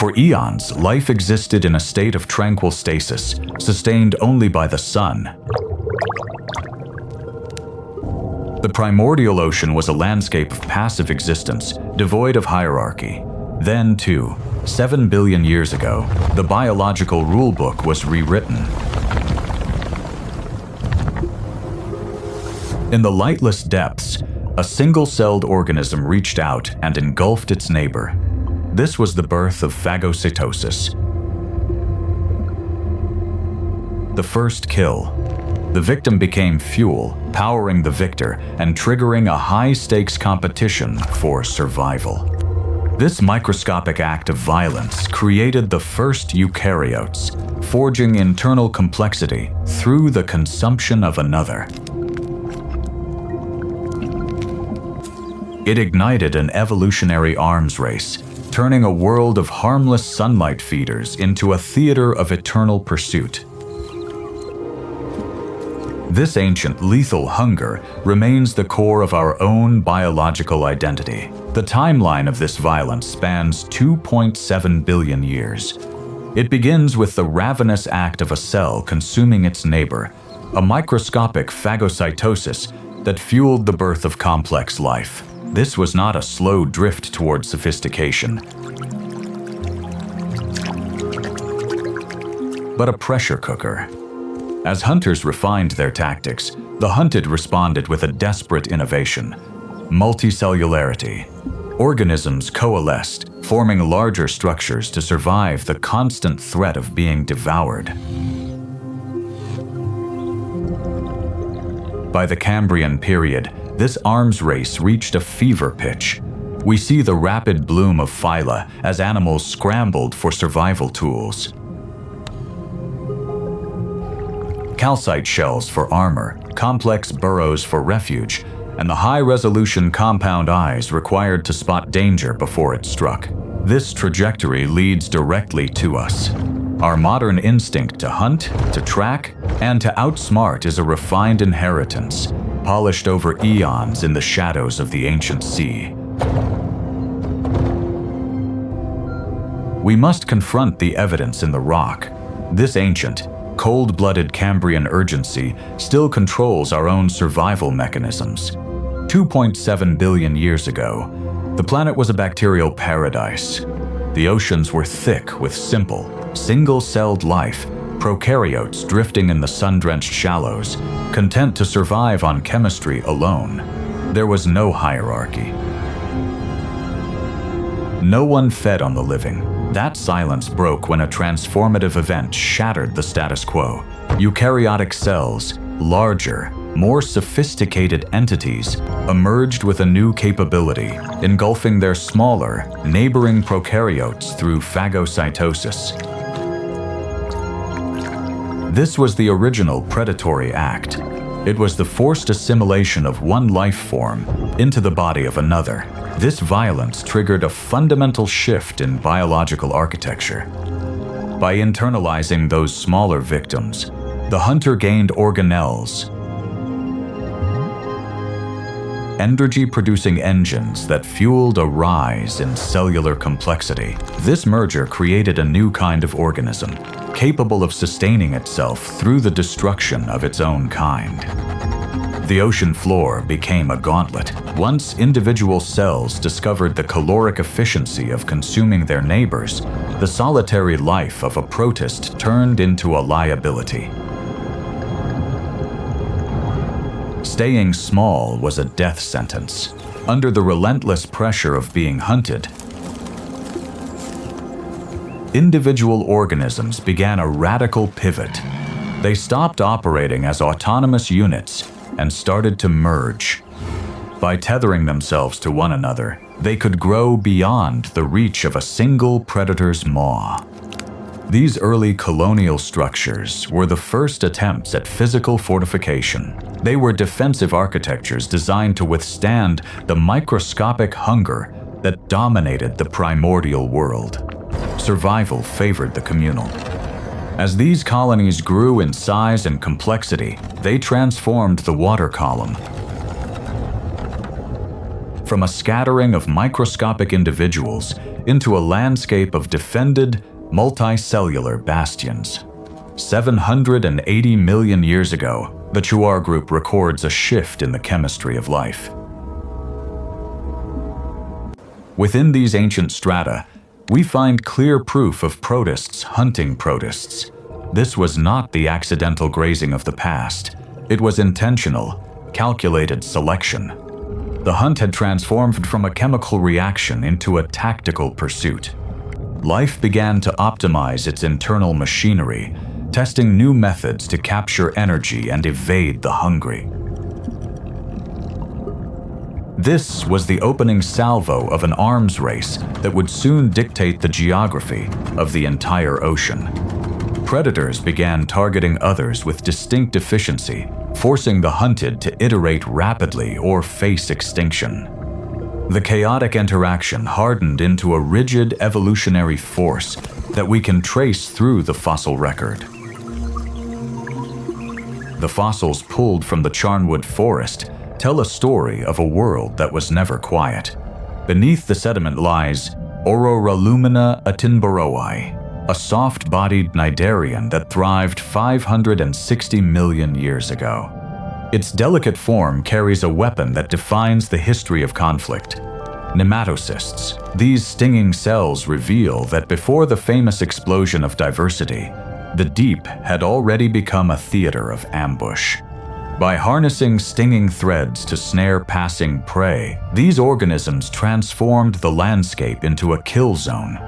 For eons, life existed in a state of tranquil stasis, sustained only by the sun. The primordial ocean was a landscape of passive existence, devoid of hierarchy. Then, too, 7 billion years ago, the biological rulebook was rewritten. In the lightless depths, a single-celled organism reached out and engulfed its neighbor. This was the birth of phagocytosis. The first kill. The victim became fuel, powering the victor and triggering a high-stakes competition for survival. This microscopic act of violence created the first eukaryotes, forging internal complexity through the consumption of another. It ignited an evolutionary arms race, turning a world of harmless sunlight feeders into a theater of eternal pursuit. This ancient lethal hunger remains the core of our own biological identity. The timeline of this violence spans 2.7 billion years. It begins with the ravenous act of a cell consuming its neighbor, a microscopic phagocytosis that fueled the birth of complex life. This was not a slow drift toward sophistication, but a pressure cooker. As hunters refined their tactics, the hunted responded with a desperate innovation: multicellularity. Organisms coalesced, forming larger structures to survive the constant threat of being devoured. By the Cambrian period, this arms race reached a fever pitch. We see the rapid bloom of phyla as animals scrambled for survival tools. Calcite shells for armor, complex burrows for refuge, and the high-resolution compound eyes required to spot danger before it struck. This trajectory leads directly to us. Our modern instinct to hunt, to track, and to outsmart is a refined inheritance, polished over eons in the shadows of the ancient sea. We must confront the evidence in the rock. This ancient, cold-blooded Cambrian urgency still controls our own survival mechanisms. 2.7 billion years ago, the planet was a bacterial paradise. The oceans were thick with simple, single-celled life, prokaryotes drifting in the sun-drenched shallows, content to survive on chemistry alone. There was no hierarchy. No one fed on the living. That silence broke when a transformative event shattered the status quo. Eukaryotic cells, larger, more sophisticated entities, emerged with a new capability, engulfing their smaller, neighboring prokaryotes through phagocytosis. This was the original predatory act. It was the forced assimilation of one life form into the body of another. This violence triggered a fundamental shift in biological architecture. By internalizing those smaller victims, the hunter gained organelles, energy-producing engines that fueled a rise in cellular complexity. This merger created a new kind of organism, capable of sustaining itself through the destruction of its own kind. The ocean floor became a gauntlet. Once individual cells discovered the caloric efficiency of consuming their neighbors, the solitary life of a protist turned into a liability. Staying small was a death sentence. Under the relentless pressure of being hunted, individual organisms began a radical pivot. They stopped operating as autonomous units and started to merge. By tethering themselves to one another, they could grow beyond the reach of a single predator's maw. These early colonial structures were the first attempts at physical fortification. They were defensive architectures designed to withstand the microscopic hunger that dominated the primordial world. Survival favored the communal. As these colonies grew in size and complexity, they transformed the water column. from a scattering of microscopic individuals into a landscape of defended, multicellular bastions. 780 million years ago, the Chuar group records a shift in the chemistry of life. Within these ancient strata, we find clear proof of protists hunting protists. This was not the accidental grazing of the past. It was intentional, calculated selection. The hunt had transformed from a chemical reaction into a tactical pursuit. Life began to optimize its internal machinery, testing new methods to capture energy and evade the hungry. This was the opening salvo of an arms race that would soon dictate the geography of the entire ocean. Predators began targeting others with distinct efficiency, forcing the hunted to iterate rapidly or face extinction. The chaotic interaction hardened into a rigid evolutionary force that we can trace through the fossil record. The fossils pulled from the Charnwood Forest tell a story of a world that was never quiet. Beneath the sediment lies Ororalumina atinboroi, a soft-bodied cnidarian that thrived 560 million years ago. Its delicate form carries a weapon that defines the history of conflict: nematocysts. These stinging cells reveal that before the famous explosion of diversity, the deep had already become a theater of ambush. By harnessing stinging threads to snare passing prey, these organisms transformed the landscape into a kill zone.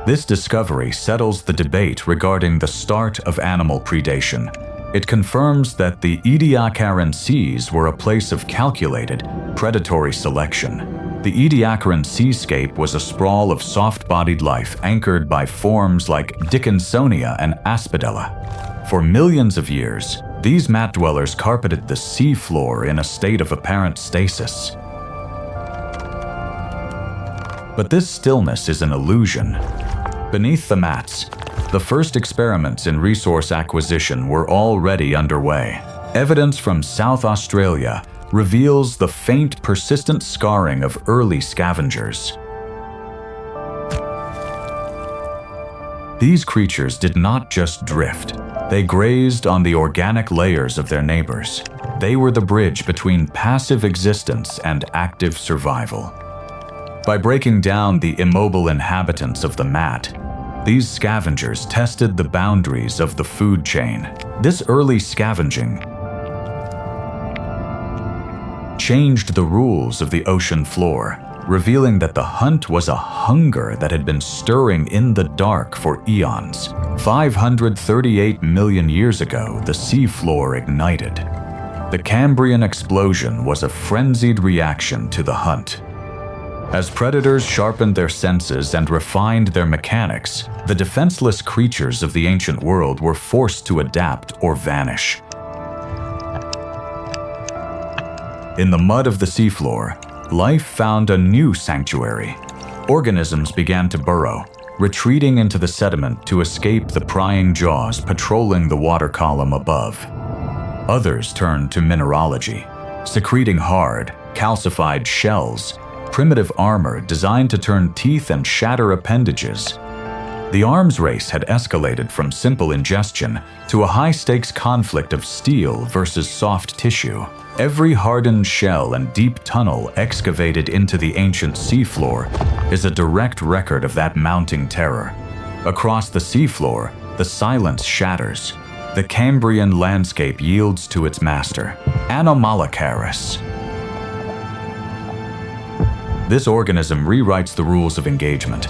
This discovery settles the debate regarding the start of animal predation. It confirms that the Ediacaran seas were a place of calculated, predatory selection. The Ediacaran seascape was a sprawl of soft-bodied life anchored by forms like Dickinsonia and Aspidella. For millions of years, these mat dwellers carpeted the sea floor in a state of apparent stasis. But this stillness is an illusion. Beneath the mats, the first experiments in resource acquisition were already underway. Evidence from South Australia reveals the faint, persistent scarring of early scavengers. These creatures did not just drift. They grazed on the organic layers of their neighbors. They were the bridge between passive existence and active survival. By breaking down the immobile inhabitants of the mat, these scavengers tested the boundaries of the food chain. This early scavenging changed the rules of the ocean floor, revealing that the hunt was a hunger that had been stirring in the dark for eons. 538 million years ago, the seafloor ignited. The Cambrian explosion was a frenzied reaction to the hunt. As predators sharpened their senses and refined their mechanics, the defenseless creatures of the ancient world were forced to adapt or vanish. In the mud of the seafloor, life found a new sanctuary. Organisms began to burrow, retreating into the sediment to escape the prying jaws patrolling the water column above. Others turned to mineralogy, secreting hard, calcified shells, primitive armor designed to turn teeth and shatter appendages. The arms race had escalated from simple ingestion to a high-stakes conflict of steel versus soft tissue. Every hardened shell and deep tunnel excavated into the ancient seafloor is a direct record of that mounting terror. Across the seafloor, the silence shatters. The Cambrian landscape yields to its master, Anomalocaris. This organism rewrites the rules of engagement.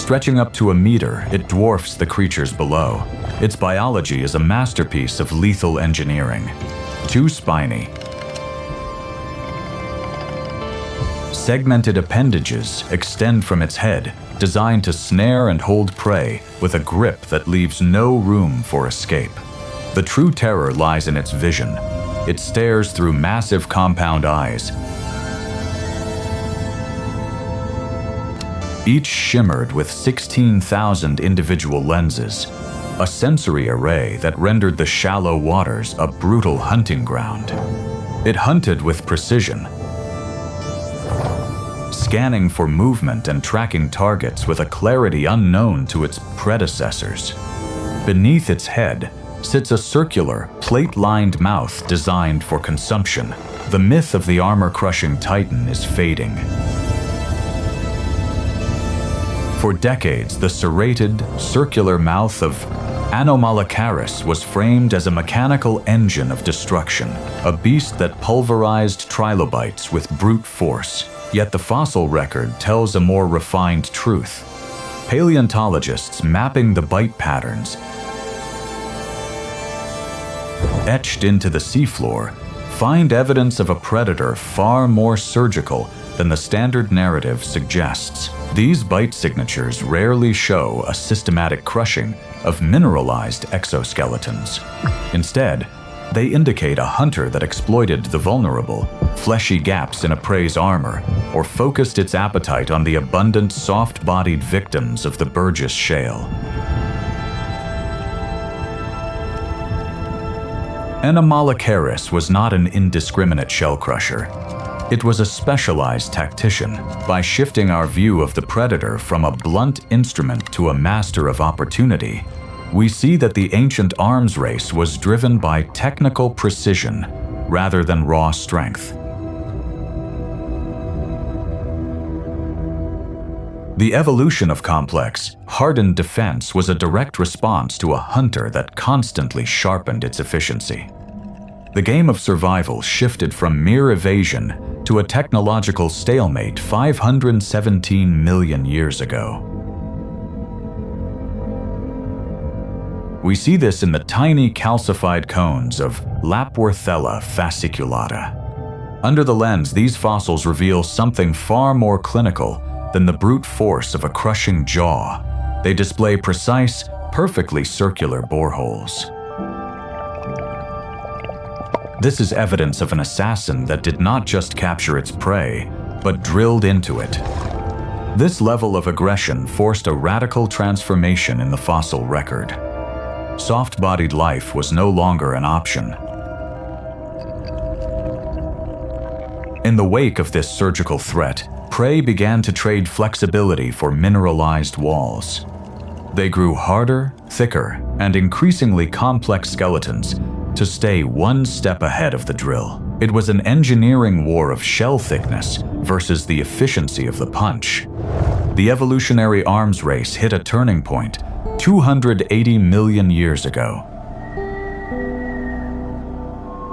Stretching up to a meter, it dwarfs the creatures below. Its biology is a masterpiece of lethal engineering. Too spiny, segmented appendages extend from its head, designed to snare and hold prey with a grip that leaves no room for escape. The true terror lies in its vision. It stares through massive compound eyes, each shimmered with 16,000 individual lenses, a sensory array that rendered the shallow waters a brutal hunting ground. It hunted with precision, scanning for movement and tracking targets with a clarity unknown to its predecessors. Beneath its head sits a circular, plate-lined mouth designed for consumption. The myth of the armor-crushing titan is fading. For decades, the serrated, circular mouth of Anomalocaris was framed as a mechanical engine of destruction, a beast that pulverized trilobites with brute force. Yet the fossil record tells a more refined truth. Paleontologists mapping the bite patterns etched into the seafloor find evidence of a predator far more surgical than the standard narrative suggests. These bite signatures rarely show a systematic crushing of mineralized exoskeletons. Instead, they indicate a hunter that exploited the vulnerable, fleshy gaps in a prey's armor, or focused its appetite on the abundant, soft-bodied victims of the Burgess Shale. Anomalocaris was not an indiscriminate shell crusher. It was a specialized tactician. By shifting our view of the predator from a blunt instrument to a master of opportunity, we see that the ancient arms race was driven by technical precision rather than raw strength. The evolution of complex, hardened defense was a direct response to a hunter that constantly sharpened its efficiency. The game of survival shifted from mere evasion to a technological stalemate 517 million years ago. We see this in the tiny calcified cones of Lapworthella fasciculata. Under the lens, these fossils reveal something far more clinical than the brute force of a crushing jaw. They display precise, perfectly circular boreholes. This is evidence of an assassin that did not just capture its prey, but drilled into it. This level of aggression forced a radical transformation in the fossil record. Soft-bodied life was no longer an option. In the wake of this surgical threat, prey began to trade flexibility for mineralized walls. They grew harder, thicker, and increasingly complex skeletons to stay one step ahead of the drill. It was an engineering war of shell thickness versus the efficiency of the punch. The evolutionary arms race hit a turning point 280 million years ago.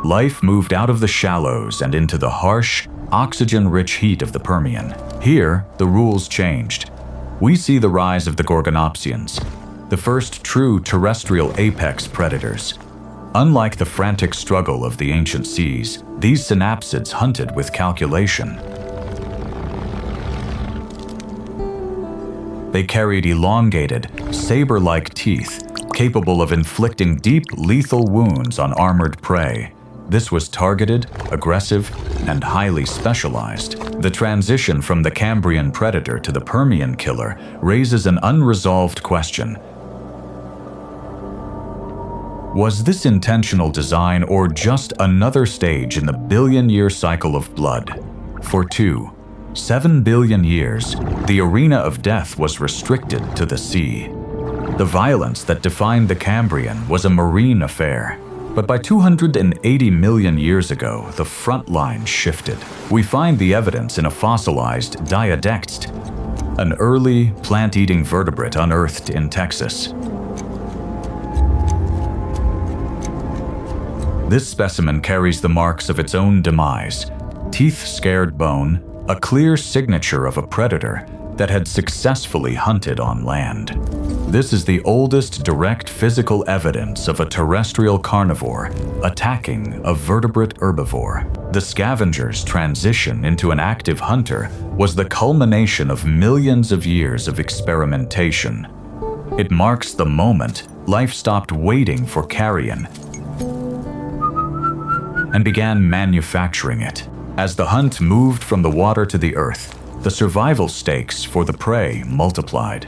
Life moved out of the shallows and into the harsh, oxygen-rich heat of the Permian. Here, the rules changed. We see the rise of the Gorgonopsians, the first true terrestrial apex predators. Unlike the frantic struggle of the ancient seas, these synapsids hunted with calculation. They carried elongated, saber-like teeth, capable of inflicting deep, lethal wounds on armored prey. This was targeted, aggressive, and highly specialized. The transition from the Cambrian predator to the Permian killer raises an unresolved question. Was this intentional design or just another stage in the billion-year cycle of blood? For 7 billion years, the arena of death was restricted to the sea. The violence that defined the Cambrian was a marine affair. But by 280 million years ago, the front line shifted. We find the evidence in a fossilized Diadext, an early plant-eating vertebrate unearthed in Texas. This specimen carries the marks of its own demise: teeth-scared bone, a clear signature of a predator that had successfully hunted on land. This is the oldest direct physical evidence of a terrestrial carnivore attacking a vertebrate herbivore. The scavenger's transition into an active hunter was the culmination of millions of years of experimentation. It marks the moment life stopped waiting for carrion and began manufacturing it. As the hunt moved from the water to the earth, the survival stakes for the prey multiplied.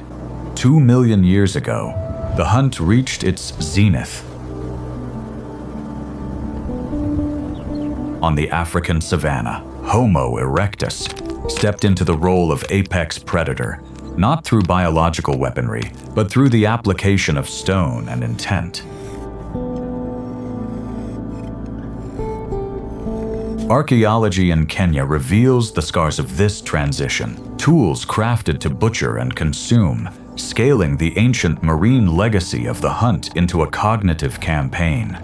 2 million years ago, the hunt reached its zenith. on the African savanna, Homo erectus, stepped into the role of apex predator, not through biological weaponry, but through the application of stone and intent. Archaeology in Kenya reveals the scars of this transition, tools crafted to butcher and consume, scaling the ancient marine legacy of the hunt into a cognitive campaign.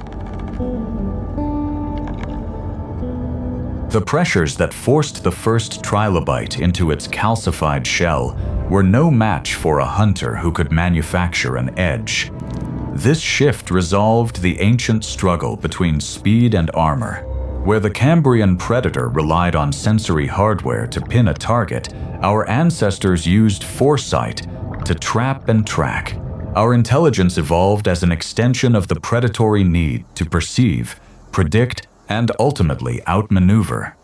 The pressures that forced the first trilobite into its calcified shell were no match for a hunter who could manufacture an edge. This shift resolved the ancient struggle between speed and armor. Where the Cambrian predator relied on sensory hardware to pin a target, our ancestors used foresight to trap and track. Our intelligence evolved as an extension of the predatory need to perceive, predict, and ultimately outmaneuver.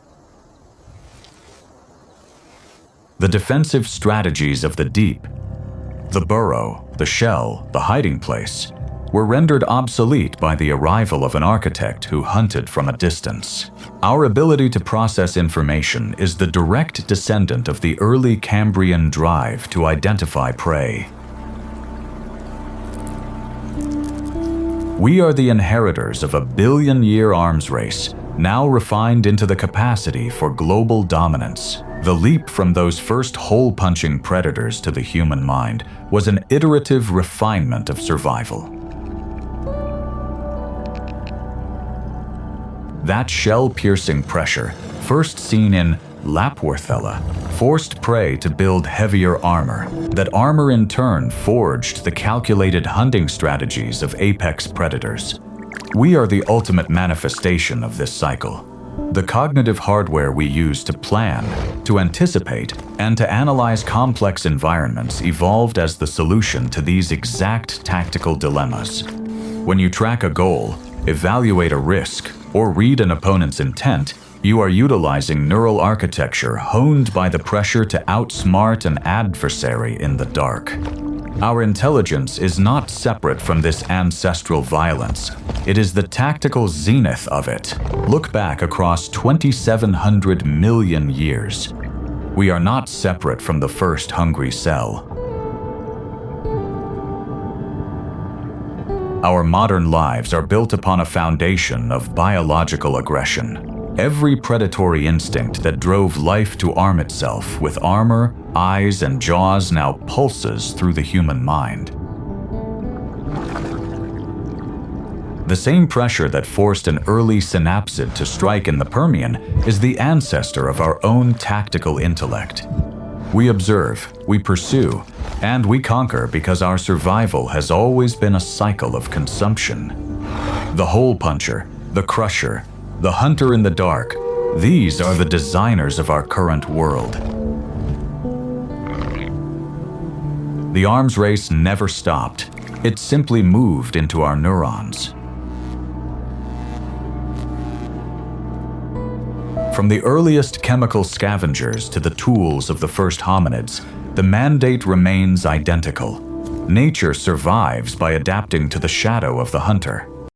The defensive strategies of the deep, the burrow, the shell, the hiding place, were rendered obsolete by the arrival of an architect who hunted from a distance. Our ability to process information is the direct descendant of the early Cambrian drive to identify prey. We are the inheritors of a billion-year arms race, now refined into the capacity for global dominance. The leap from those first hole-punching predators to the human mind was an iterative refinement of survival. That shell-piercing pressure, first seen in Lapworthella, forced prey to build heavier armor. That armor in turn forged the calculated hunting strategies of apex predators. We are the ultimate manifestation of this cycle. The cognitive hardware we use to plan, to anticipate, and to analyze complex environments evolved as the solution to these exact tactical dilemmas. When you track a goal, evaluate a risk, or read an opponent's intent, you are utilizing neural architecture honed by the pressure to outsmart an adversary in the dark. Our intelligence is not separate from this ancestral violence. It is the tactical zenith of it. Look back across 2,700 million years. We are not separate from the first hungry cell. Our modern lives are built upon a foundation of biological aggression. Every predatory instinct that drove life to arm itself with armor, eyes, and jaws now pulses through the human mind. The same pressure that forced an early synapsid to strike in the Permian is the ancestor of our own tactical intellect. We observe, we pursue, and we conquer because our survival has always been a cycle of consumption. The hole puncher, the crusher, the hunter in the dark, these are the designers of our current world. The arms race never stopped. It simply moved into our neurons. From the earliest chemical scavengers to the tools of the first hominids, the mandate remains identical. Nature survives by adapting to the shadow of the hunter.